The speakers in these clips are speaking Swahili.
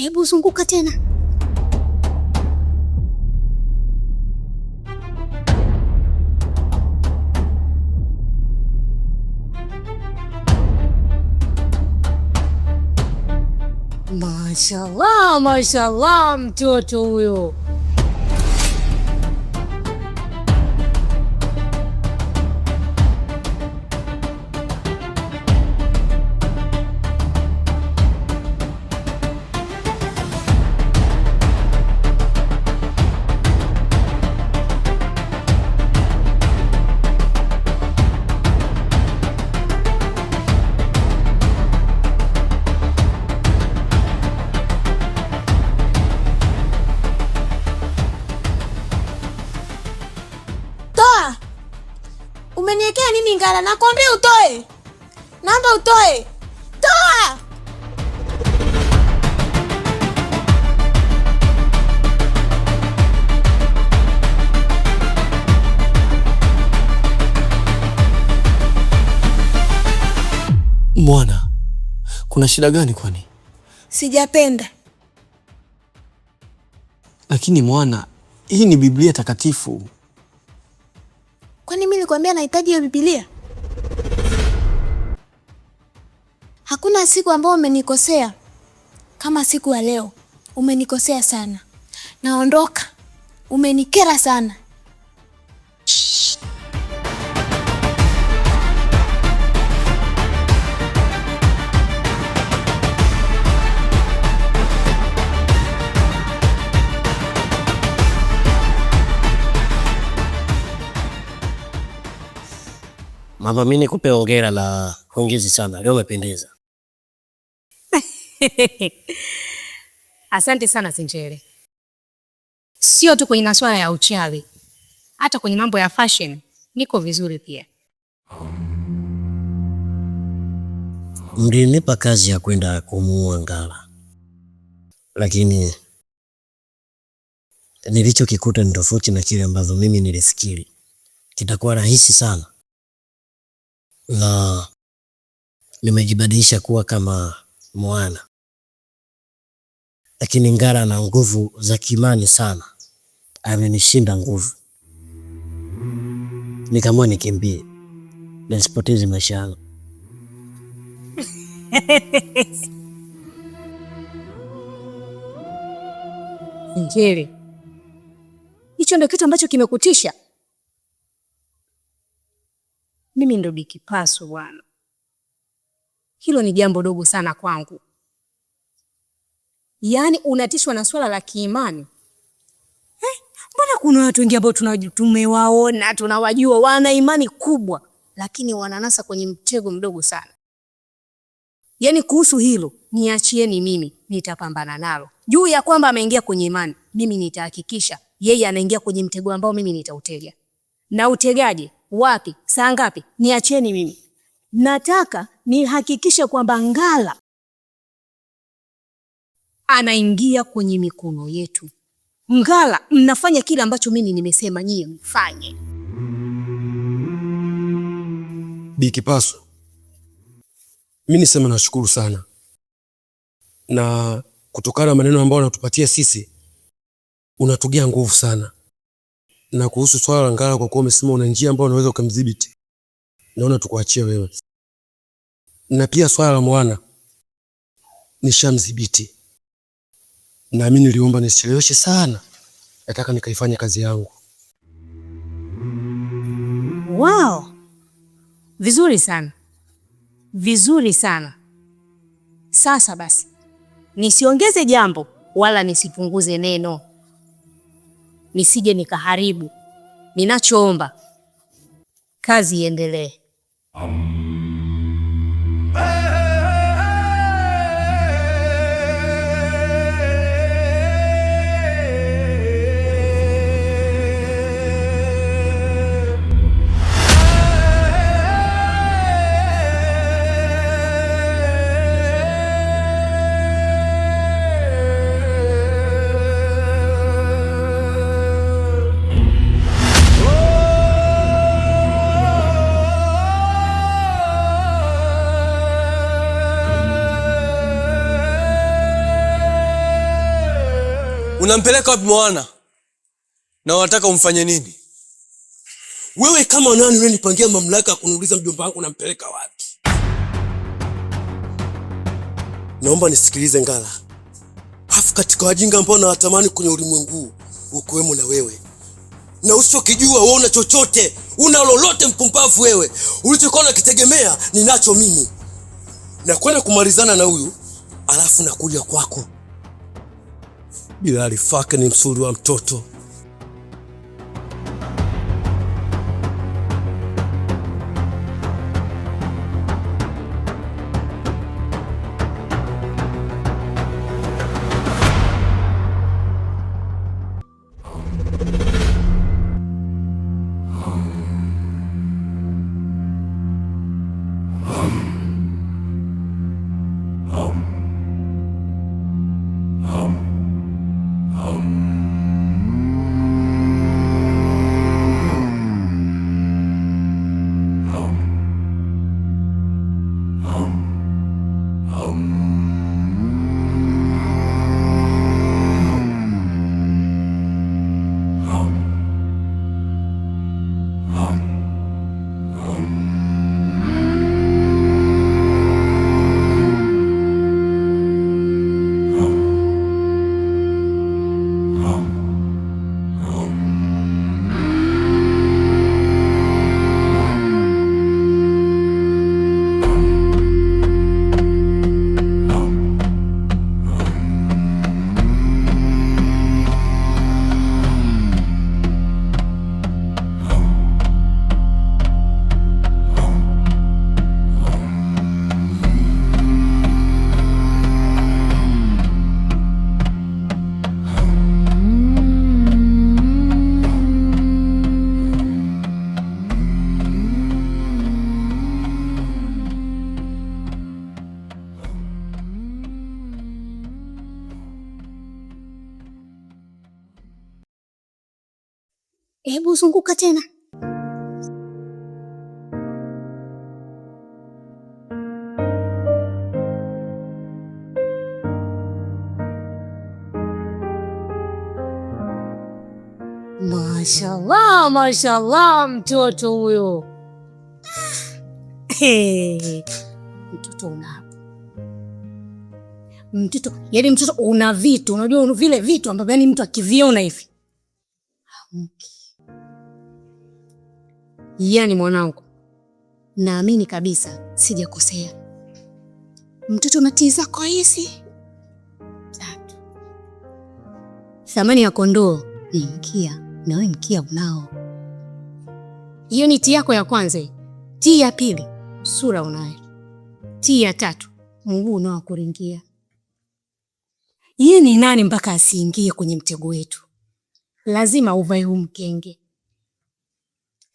Hebu zunguka tena. Mashallah, mashallah mtoto huyo. Umeniwekea nini Ngala? Nakwambia utoe. Naomba utoe. Toa. Mwana, kuna shida gani kwani? Sijapenda. Lakini mwana, hii ni Biblia takatifu. Kwani mimi nilikwambia nahitaji hiyo Biblia? Hakuna siku ambayo umenikosea kama siku ya leo. Umenikosea sana. Naondoka. Umenikera sana. Mama, mimi nikupe hongera la pongezi sana. Leo umependeza. Asante sana Sinchere. Sio tu kwenye masuala ya uchawi, hata kwenye mambo ya fashion niko vizuri pia. Mlinipa kazi ya kwenda kumuua Ngala, lakini nilichokikuta ni tofauti na kile ambacho mimi nilifikiri kitakuwa rahisi sana, na nimejibadilisha kuwa kama Mwana. Lakini Ngala ana nguvu za kimani sana, amenishinda nguvu. Nikaamua nikimbie na nisipoteze maisha yangu. Sinchere, hicho ndio kitu ambacho kimekutisha? Mimi ndo Bikipasu bwana. Hilo ni jambo dogo sana kwangu. Yaani unatishwa na swala la kiimani? Mbona kuna watu wengi ambao tumewaona, tunawajua wana imani kubwa, lakini wananasa kwenye mtego mdogo sana. Yaani kuhusu hilo, niachieni mimi, nitapambana nalo. Juu ya kwamba ameingia kwenye imani, mimi nitahakikisha yeye anaingia kwenye mtego ambao mimi nitautega. Na utegaje? Wapi? Saa ngapi? Niachieni mimi. Nataka nihakikishe kwamba Ngala anaingia kwenye mikono yetu. Ngala, mnafanya kile ambacho mimi nimesema nyie mfanye. Bikipasu, mimi nisema nashukuru sana, na kutokana na maneno ambayo unatupatia sisi unatugea nguvu sana. Na kuhusu swala la Ngala, kwa kuwa umesema una njia ambayo unaweza ukamdhibiti, naona tukuachie wewe. Na pia swala la Mwana nishamdhibiti, na mimi niliomba nisicheleweshe sana, nataka nikaifanya kazi yangu. Wow, vizuri sana, vizuri sana. Sasa basi, nisiongeze jambo wala nisipunguze neno, nisije nikaharibu. Ninachoomba kazi iendelee. Unampeleka wapi Moana? Na unataka umfanye nini? Wewe kama nani unanipangia mamlaka ya kuniuliza mjomba wangu unampeleka wapi? Naomba nisikilize Ngala. Hafu katika wajinga ambao nawatamani kwenye ulimwengu ukiwemo na wewe. Na usichokijua wewe una chochote, una lolote mpumbavu wewe. Ulichokuwa unakitegemea ninacho mimi. Na kwenda kumalizana na huyu, alafu nakuja kwako. Bila alifaka ni msuri wa mtoto. Hebu zunguka tena. Mashallah, mashallah mtoto huyo. Mtoto yani mtoto una vitu, unajua vile vitu ambavyo yani mtu akiviona hivi. Yani mwanangu, naamini kabisa sijakosea. Mtoto na tii zako hizi 3. Thamani ya kondoo ni mkia, na wewe mkia unao. Hiyo ni tii yako ya kwanza. Tii ya pili, sura unayo. Tii ya 3, mguu unao kuringia. Yeye ni nani mpaka asiingie kwenye mtego wetu? Lazima uvae huu mkenge.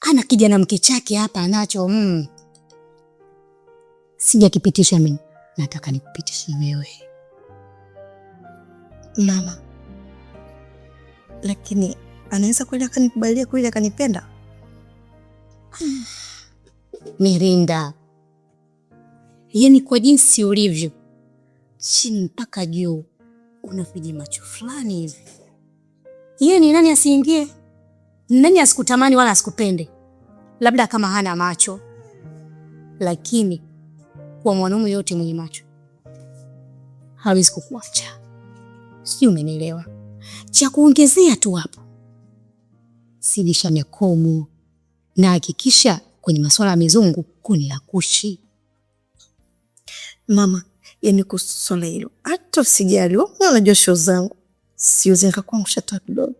Ana kijana mke chake hapa anacho. Sijakipitisha mimi, nataka nikupitishe wewe. Mama, lakini anaweza kweli akanikubalia, kweli akanipenda? Mirinda, yani kwa jinsi ulivyo chini mpaka juu una vijimacho fulani hivi. Yeye ni nani asiingie? Nani asikutamani wala asikupende? Labda kama hana macho, lakini kwa mwanaume yote mwenye macho hawezi kukuacha. Sio, umenielewa? Cha kuongezea tu hapo, sidisha mekomu na hakikisha kwenye masuala ya mizungu kuni la kushi. Mama, yani kusola hilo hata usijali. Wewe unajua show zangu, siwezi nikakuangusha tu kidogo.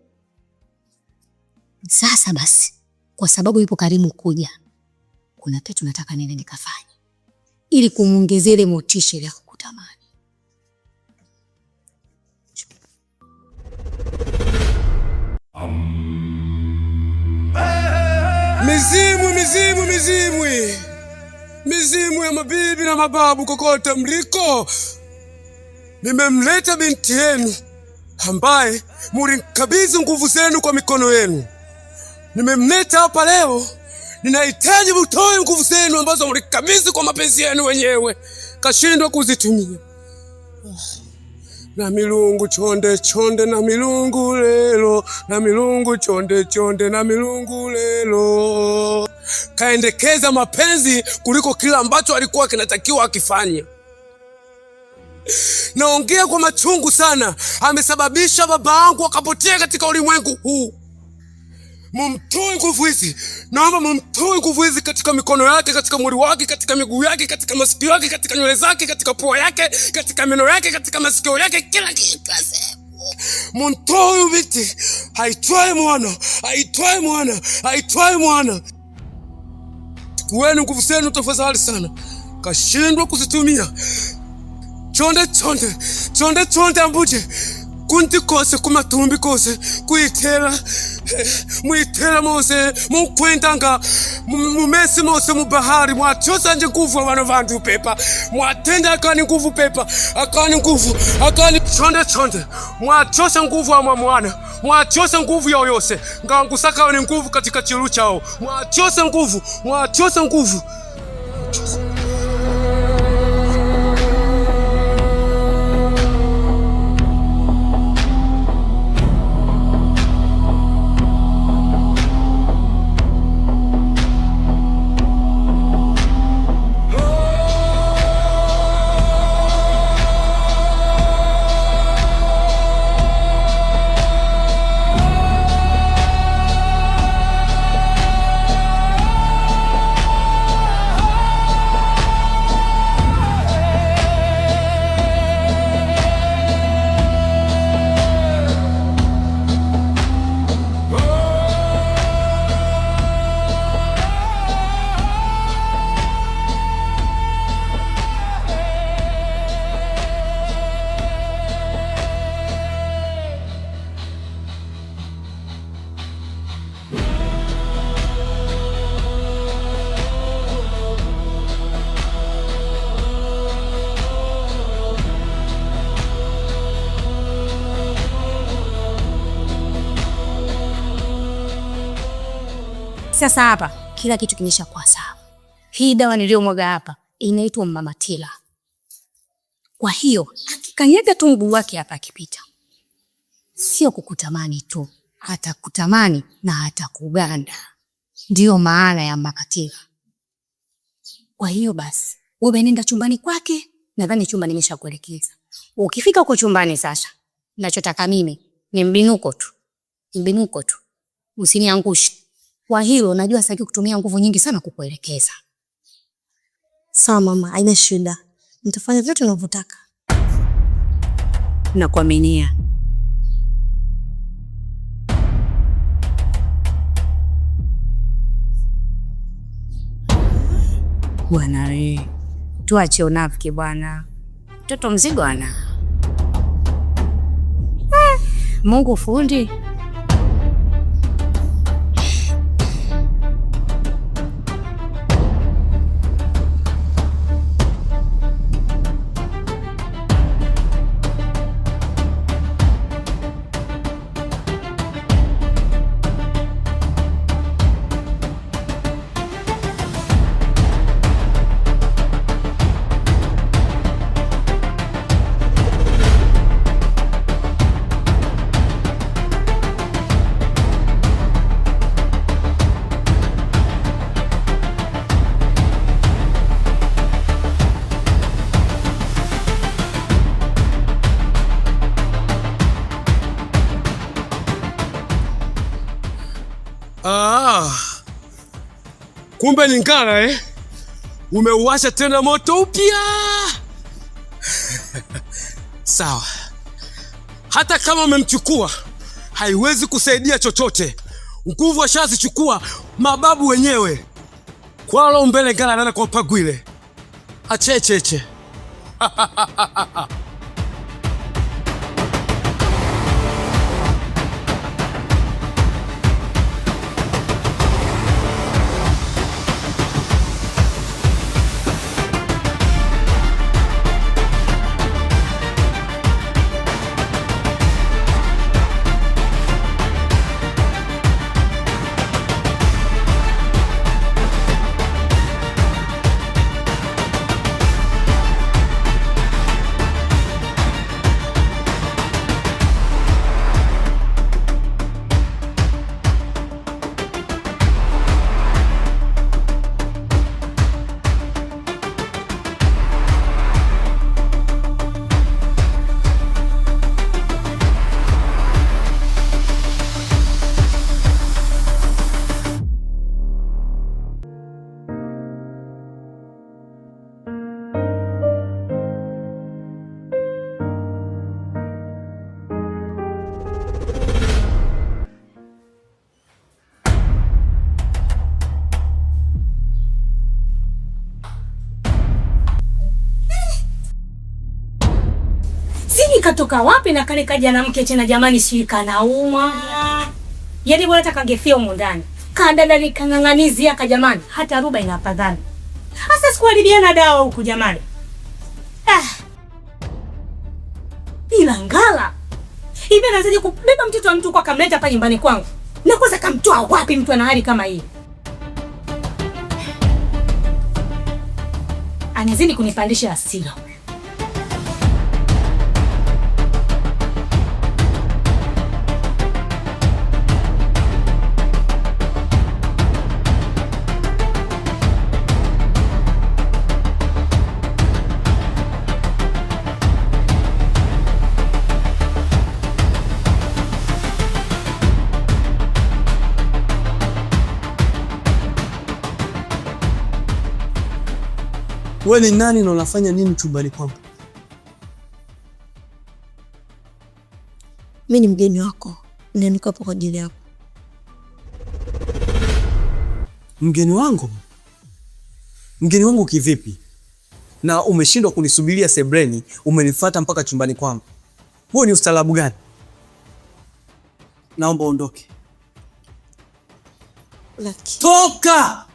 Sasa basi, kwa sababu yupo karibu kuja, kuna kitu nataka nene nikafanye ili kumuongezea ile motisha ya kukutamani. Mizimu ya mabibi na mababu kokote mliko, nimemleta binti yenu ambaye mulikabidhi nguvu zenu kwa mikono yenu. Nimemleta hapa leo, ninahitaji mtoe nguvu zenu ambazo mulikabidhi kwa mapenzi yenu wenyewe, kashindwa kuzitumia. na milungu chonde chonde na milungu lelo, na milungu chonde chonde na milungu lelo. Kaendekeza mapenzi kuliko kila ambacho alikuwa kinatakiwa akifanye. Naongea kwa machungu sana. Amesababisha baba yangu akapotea katika ulimwengu huu. Mumtoe nguvu hizi. Naomba mumtoe nguvu hizi katika mikono yake, katika mwili wake, katika miguu yake, katika masikio yake, katika nywele zake, katika pua yake, katika meno yake, katika masikio yake, kila kitu. Mumtoe huyu binti. Haitwae mwana, haitwae mwana, haitwae mwana. Kuweni nguvu zenu tafadhali sana. Kashindwa kuzitumia. Chonde chonde, chonde chonde ambuje. Kunti kose kumatumbi kose kuitela muitela mose mukwendanga mumesi mose mubahari mwachosa nje nguvu abana bantu pepa mwatenda akani nguvu pepa akani nguvu akani chonde chonde mwachosa nguvu ama mwana mwachosa nguvu yao yose ngangusaka ni nguvu katika chiru chao mwachosa nguvu mwachosa nguvu. Sasa hapa kila kitu kimeshakuwa sawa. Hii dawa niliyomwaga hapa inaitwa Mama Tila. Kwa hiyo akikanyaga tu mguu wake hapa akipita, sio kukutamani tu, hata kutamani na hata kuganda. Ndiyo maana ya Mama Tila. Kwa hiyo basi, wewe nenda chumbani kwake, nadhani chumba nimeshakuelekeza. Ukifika huko chumbani sasa, ninachotaka mimi ni mbinuko tu. Mbinuko tu. Usiniangushe. Kwa hiyo najua sitaki kutumia nguvu nyingi sana kukuelekeza. Sawa mama, haina shida. Nitafanya vyote unavyotaka. Nakuaminia. Bwana wewe, tuache unafiki bwana. Mtoto mzigo ana. Mungu fundi. Kumbe ni ngara Umeuwasha tena moto upya. Sawa. Hata kama umemchukua haiwezi kusaidia chochote. Nguvu ashazichukua mababu wenyewe. Kwalo mbele ngara nana kwa pagwile. Achecheche. katoka wapi na kale kajana mke tena jamani, si kanauma. Yaani bora hata kangefia huko ndani. Kandanda nikang'ang'anizia jamani, hata ruba inapadhani. Sasa sikuharibiana dawa huku jamani. Ila ngala. Hivi anazaje kubeba mtoto wa mtu kwa kamleta hapa nyumbani kwangu? Na kwanza kamtoa wapi mtu ana hali kama hii? Anazidi kunipandisha hasira. Wewe ni nani na unafanya nini chumbani kwangu? Mimi ni mgeni wako. Niko hapa kwa ajili yako. Mgeni wangu? Mgeni wangu kivipi? Na umeshindwa kunisubiria sebreni, umenifuata mpaka chumbani kwangu. Huo ni ustaarabu gani? Naomba ondoke. Toka!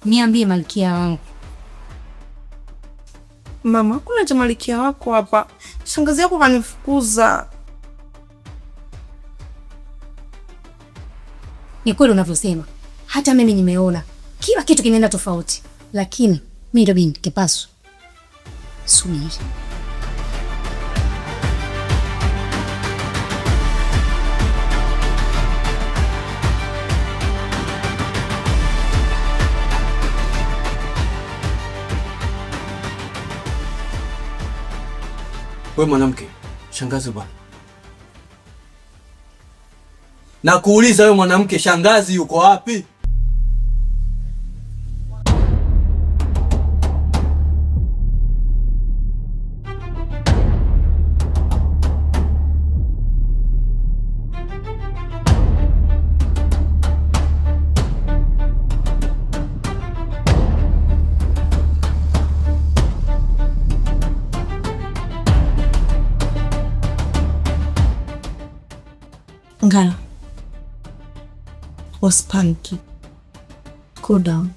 Niambie malkia wangu. Mama, kuna cha malkia wako hapa. Shangazi yako kanifukuza. Ni kweli unavyosema. Hata mimi nimeona kila kitu kinaenda tofauti. Lakini mimi ndo binti Kipasu. Subiri. Wewe mwanamke, shangazi bwana. Na kuuliza wewe mwanamke, shangazi yuko wapi? Ngala. Was panicky. Cool down.